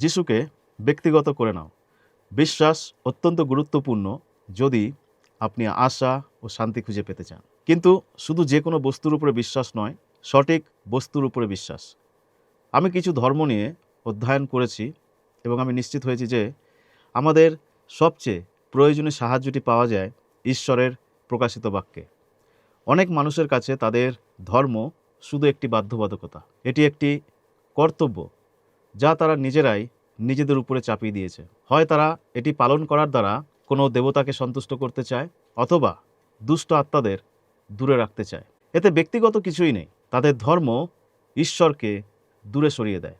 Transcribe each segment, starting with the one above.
যিশুকে ব্যক্তিগত করে নাও। বিশ্বাস অত্যন্ত গুরুত্বপূর্ণ যদি আপনি আশা ও শান্তি খুঁজে পেতে চান। কিন্তু শুধু যে কোনো বস্তুর উপরে বিশ্বাস নয়, সঠিক বস্তুর উপরে বিশ্বাস। আমি কিছু ধর্ম নিয়ে অধ্যয়ন করেছি এবং আমি নিশ্চিত হয়েছি যে আমাদের সবচেয়ে প্রয়োজনীয় সাহায্যটি পাওয়া যায় ঈশ্বরের প্রকাশিত বাক্যে। অনেক মানুষের কাছে তাদের ধর্ম শুধু একটি বাধ্যবাধকতা, এটি একটি কর্তব্য যা তারা নিজেরাই নিজেদের উপরে চাপিয়ে দিয়েছে। হয় তারা এটি পালন করার দ্বারা কোনো দেবতাকে সন্তুষ্ট করতে চায়, অথবা দুষ্ট আত্মাদের দূরে রাখতে চায়। এতে ব্যক্তিগত কিছুই নেই। তাদের ধর্ম ঈশ্বরকে দূরে সরিয়ে দেয়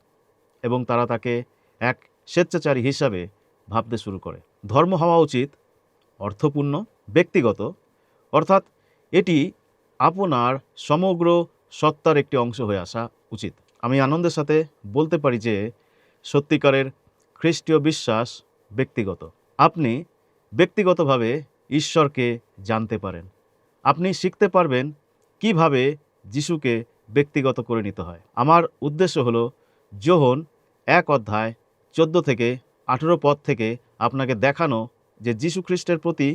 এবং তারা তাকে এক স্বেচ্ছাচারী হিসাবে ভাবতে শুরু করে। ধর্ম হওয়া উচিত অর্থপূর্ণ, ব্যক্তিগত, অর্থাৎ এটি আপনার সমগ্র সত্তার একটি অংশ হয়ে আসা উচিত। আমি আনন্দের সাথে বলতে পারি যে সত্যিকারের খ্রিস্টীয় বিশ্বাস ব্যক্তিগত। আপনি ব্যক্তিগতভাবে ঈশ্বরকে জানতে পারেন। আপনি শিখতে পারবেন কিভাবে যিশুকে ব্যক্তিগত করে নিতে হয়। আমার উদ্দেশ্য হলো যোহন 1 অধ্যায় 14 থেকে 18 পদ থেকে আপনাকে দেখানো যে যিশু খ্রিস্টের প্রতি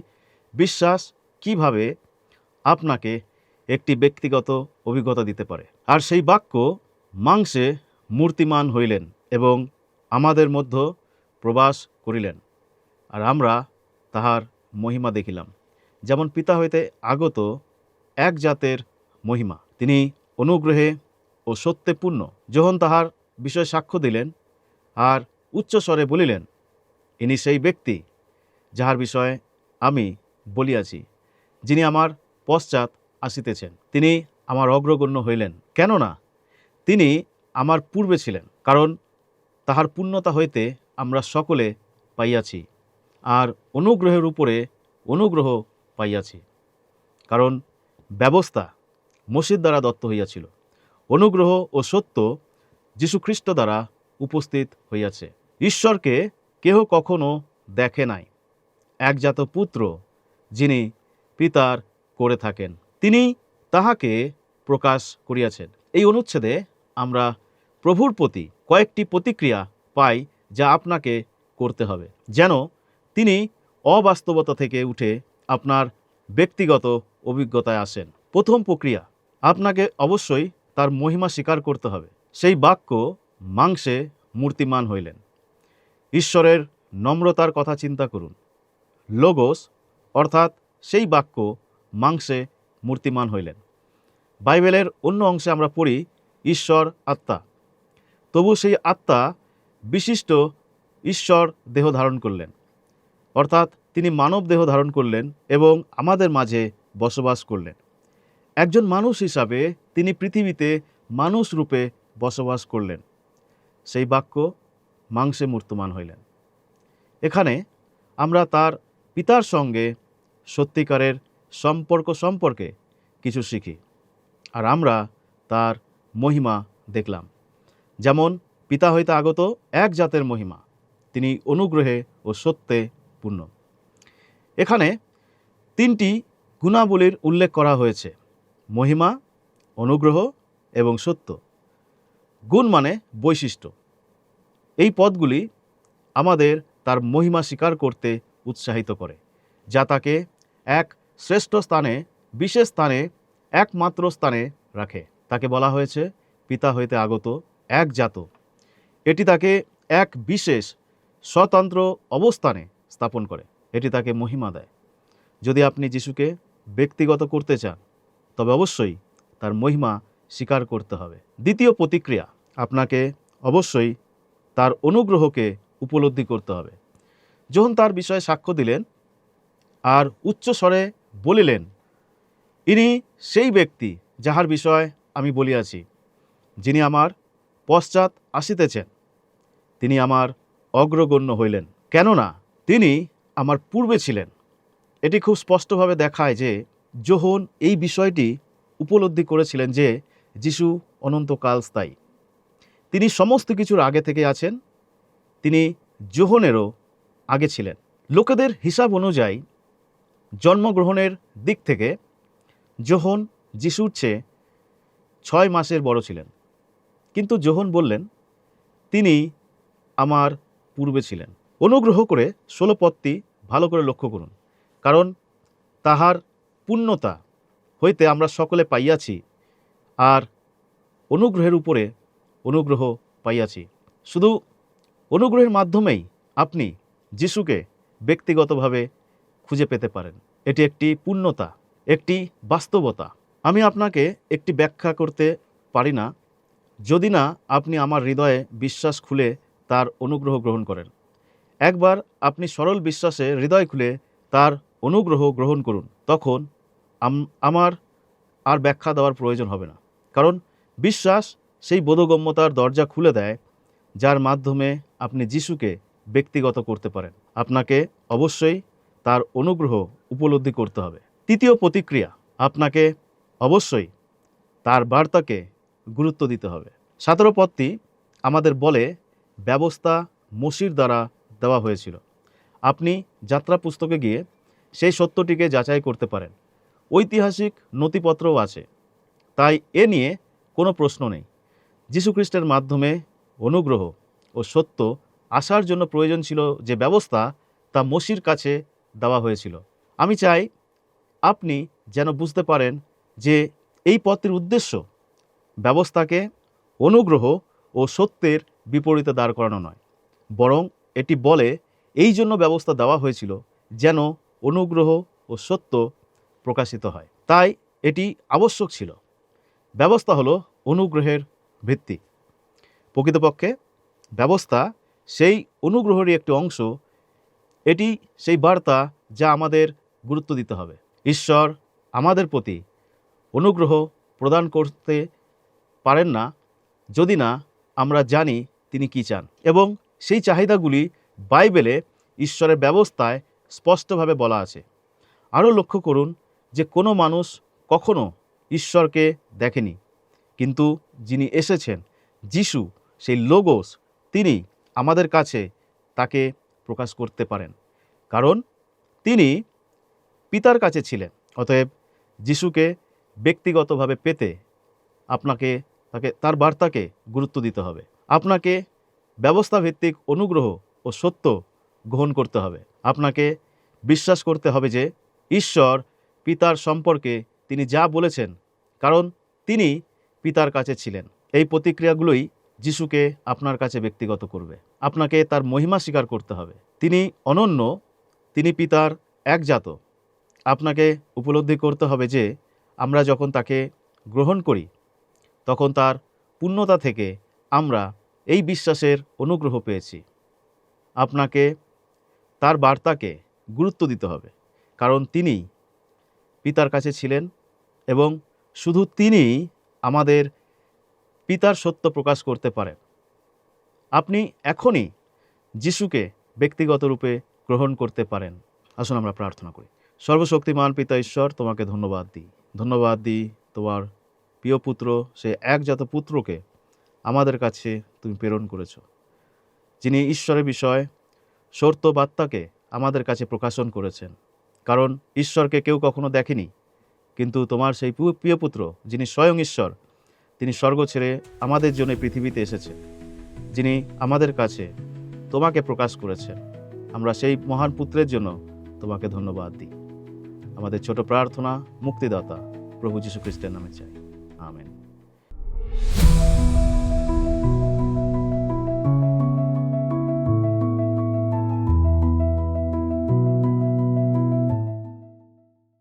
বিশ্বাস কিভাবে আপনাকে একটি ব্যক্তিগত অভিজ্ঞতা দিতে পারে। আর সেই বাক্য মাংসে মূর্তিমান হইলেন এবং আমাদের মধ্যে প্রবাস করিলেন, আর আমরা তাহার মহিমা দেখিলাম, যেমন পিতা হইতে আগত এক জাতের মহিমা। তিনি অনুগ্রহে ও সত্যে পূর্ণ। যখন তাহার বিষয়ে সাক্ষ্য দিলেন আর উচ্চস্বরে বলিলেন, ইনি সেই ব্যক্তি যাহার বিষয়ে আমি বলিয়াছি, যিনি আমার পশ্চাৎ আসিতেছেন, তিনি আমার অগ্রগণ্য হইলেন, কেননা তিনি আমার পূর্বে ছিলেন। কারণ তাহার পূর্ণতা হইতে আমরা সকলে পাইয়াছি, আর অনুগ্রহের উপরে অনুগ্রহ পাইয়াছি। কারণ ব্যবস্থা মসির দ্বারা দত্ত হইয়াছিল, অনুগ্রহ ও সত্য যীশুখ্রিস্ট দ্বারা উপস্থিত হইয়াছে। ঈশ্বরকে কেহ কখনো দেখে নাই, একজাত পুত্র যিনি পিতার করে থাকেন, তিনি তাহাকে প্রকাশ করিয়াছেন। এই অনুচ্ছেদে আমরা প্রভুর প্রতি কয়েকটি প্রতিক্রিয়া পাই যা আপনাকে করতে হবে, যেন তিনি অবাস্তবতা থেকে উঠে আপনার ব্যক্তিগত অভিজ্ঞতায় আসেন। প্রথম প্রক্রিয়া, আপনাকে অবশ্যই তার মহিমা স্বীকার করতে হবে। সেই বাক্য মাংসে মূর্তিমান হইলেন। ঈশ্বরের নম্রতার কথা চিন্তা করুন। লোগোস অর্থাৎ সেই বাক্য মাংসে মূর্তিমান হইলেন। বাইবেলের অন্য অংশে আমরা পড়ি ঈশ্বর আত্মা, তবু সেই আত্মা বিশিষ্ট ঈশ্বর দেহ ধারণ করলেন, অর্থাৎ তিনি মানব দেহ ধারণ করলেন এবং আমাদের মাঝে বসবাস করলেন। একজন মানুষ হিসাবে তিনি পৃথিবীতে মানুষ রূপে বসবাস করলেন। সেই বাক্য মাংসে মূর্তমান হইলেন। এখানে আমরা তার পিতার সঙ্গে সত্যিকারের সম্পর্ক সম্পর্কে কিছু শিখি, আর আমরা তার মহিমা দেখলাম, যেমন পিতা হইতে আগত এক জাতের মহিমা, তিনি অনুগ্রহে ও সত্যে পূর্ণ। এখানে 3টি গুণাবলীর উল্লেখ করা হয়েছে: মহিমা, অনুগ্রহ এবং সত্য। গুণ মানে বৈশিষ্ট্য। এই পদগুলি আমাদের তার মহিমা স্বীকার করতে উৎসাহিত করে, যা তাকে এক শ্রেষ্ঠ স্থানে, বিশেষ স্থানে, একমাত্র স্থানে রাখে। তাকে বলা হয়েছে পিতা হইতে আগত এক জাত। এটি তাকে এক বিশেষ স্বতন্ত্র অবস্থানে স্থাপন করে, এটি তাকে মহিমা দেয়। যদি আপনি যিশুকে ব্যক্তিগত করতে চান, তবে অবশ্যই তার মহিমা স্বীকার করতে হবে। দ্বিতীয় প্রতিক্রিয়া, আপনাকে অবশ্যই তার অনুগ্রহকে উপলব্ধি করতে হবে। যখন তার বিষয়ে সাক্ষ্য দিলেন আর উচ্চ স্বরে বলিলেন, ইনি সেই ব্যক্তি যাহার বিষয় আমি বলিয়াছি, যিনি আমার পশ্চাৎ আসিতেছেন, তিনি আমার অগ্রগণ্য হইলেন, কেননা তিনি আমার পূর্বে ছিলেন। এটি খুব স্পষ্টভাবে দেখায় যে যোহন এই বিষয়টি উপলব্ধি করেছিলেন যে যিশু অনন্তকাল স্থায়ী। তিনি সমস্ত কিছুর আগে থেকে আছেন। তিনি যোহনেরও আগে ছিলেন। লোকেদের হিসাব অনুযায়ী জন্মগ্রহণের দিক থেকে যোহন যিশুর চেয়ে 6 মাসের বড় ছিলেন, কিন্তু যোহন বললেন তিনি আমার পূর্বে ছিলেন। অনুগ্রহ করে 16 পদটি ভালো করে লক্ষ্য করুন, কারণ তাহার পূর্ণতা হইতে আমরা সকলে পাইয়াছি, আর অনুগ্রহের উপরে অনুগ্রহ পাইয়াছি। শুধু অনুগ্রহের মাধ্যমেই আপনি যিশুকে ব্যক্তিগতভাবে খুঁজে পেতে পারেন। এটি একটি পূর্ণতা, একটি বাস্তবতা। আমি আপনাকে একটি ব্যাখ্যা করতে পারি না যদি না আপনি আমার হৃদয়ে বিশ্বাস খুলে তার অনুগ্রহ গ্রহণ করেন। একবার আপনি সরল বিশ্বাসে হৃদয় খুলে তার অনুগ্রহ গ্রহণ করুন, তখন আমার আর ব্যাখ্যা দেওয়ার প্রয়োজন হবে না। কারণ বিশ্বাস সেই বোধগম্যতার দরজা খুলে দেয়, যার মাধ্যমে আপনি যিশুকে ব্যক্তিগত করতে পারেন। আপনাকে অবশ্যই তার অনুগ্রহ উপলব্ধি করতে হবে। তৃতীয় প্রতিক্রিয়া, আপনাকে অবশ্যই তার বার্তাকে গুরুত্ব দিতে হবে। 17 পদটি আমাদের বলে ব্যবস্থা মসির দ্বারা দেওয়া হয়েছিল। আপনি যাত্রা পুস্তকে গিয়ে সেই সত্যটিকে যাচাই করতে পারেন। ঐতিহাসিক নথিপত্রও আছে, তাই এ নিয়ে কোনো প্রশ্ন নেই। যীশুখ্রিস্টের মাধ্যমে অনুগ্রহ ও সত্য আসার জন্য প্রয়োজন ছিল যে ব্যবস্থা, তা মসির কাছে দেওয়া হয়েছিল। আমি চাই আপনি যেন বুঝতে পারেন যে এই পথটির উদ্দেশ্য ব্যবস্থাকে অনুগ্রহ ও সত্যের বিপরীতে দাঁড় করানো নয়, বরং এটি বলে এই জন্য ব্যবস্থা দেওয়া হয়েছিল যেন অনুগ্রহ ও সত্য প্রকাশিত হয়। তাই এটি আবশ্যক ছিল। ব্যবস্থা হলো অনুগ্রহের ভিত্তি। প্রকৃতপক্ষে ব্যবস্থা সেই অনুগ্রহেরই একটি অংশ। এটি সেই বার্তা যা আমাদের গুরুত্ব দিতে হবে। ঈশ্বর আমাদের প্রতি অনুগ্রহ প্রদান করতে পারেন না যদি না আমরা জানি তিনি কি চান, এবং সেই চাহিদাগুলি বাইবেলে ঈশ্বরের ব্যবস্থায় স্পষ্টভাবে বলা আছে। আরও লক্ষ্য করুন যে কোনো মানুষ কখনো ঈশ্বরকে দেখেনি, কিন্তু যিনি এসেছেন, যিশু, সেই লোগোস, তিনি আমাদের কাছে তাকে প্রকাশ করতে পারেন, কারণ তিনি পিতার কাছে ছিলেন। অতএব যিশুকে ব্যক্তিগতভাবে পেতে আপনাকে তার বার্তাকে গুরুত্ব দিতে হবে। আপনাকে ব্যবস্থাভিত্তিক অনুগ্রহ ও সত্য গ্রহণ করতে হবে। আপনাকে বিশ্বাস করতে হবে যে ঈশ্বর পিতার সম্পর্কে তিনি যা বলেছেন, কারণ তিনি পিতার কাছে ছিলেন। এই প্রতিক্রিয়াগুলোই যিশুকে আপনার কাছে ব্যক্তিগত করবে। আপনাকে তার মহিমা স্বীকার করতে হবে। তিনি অনন্য, তিনি পিতার একজাত। আপনাকে উপলব্ধি করতে হবে যে আমরা যখন তাকে গ্রহণ করি, তখন তার পূর্ণতা থেকে আমরা এই বিশ্বাসের অনুগ্রহ পেয়েছি। আপনাকে তার বার্তাকে গুরুত্ব দিতে হবে, কারণ তিনি পিতার কাছে ছিলেন এবং শুধু তিনি আমাদের পিতার সত্য প্রকাশ করতে পারেন। আপনি এখনই যিশুকে ব্যক্তিগত রূপে গ্রহণ করতে পারেন। আসুন আমরা প্রার্থনা করি। সর্বশক্তিমান পিতা ঈশ্বর, তোমাকে ধন্যবাদ দিই তোমার প্রিয় পুত্র, সে একজাত পুত্রকে আমাদের কাছে তুমি প্রেরণ করেছ, যিনি ঈশ্বরের বিষয় সত্য বার্তাকে আমাদের কাছে প্রকাশন করেছেন। কারণ ঈশ্বরকে কেউ কখনো দেখেনি, কিন্তু তোমার সেই প্রিয় পুত্র, যিনি স্বয়ং ঈশ্বর, তিনি স্বর্গ ছেড়ে আমাদের জন্য পৃথিবীতে এসেছেন, যিনি আমাদের কাছে তোমাকে প্রকাশ করেছেন। আমরা সেই মহান পুত্রের জন্য তোমাকে ধন্যবাদ দিই। আমাদের ছোট প্রার্থনা মুক্তিদাতা প্রভু যীশু খ্রিস্টের নামে চাই, আমেন।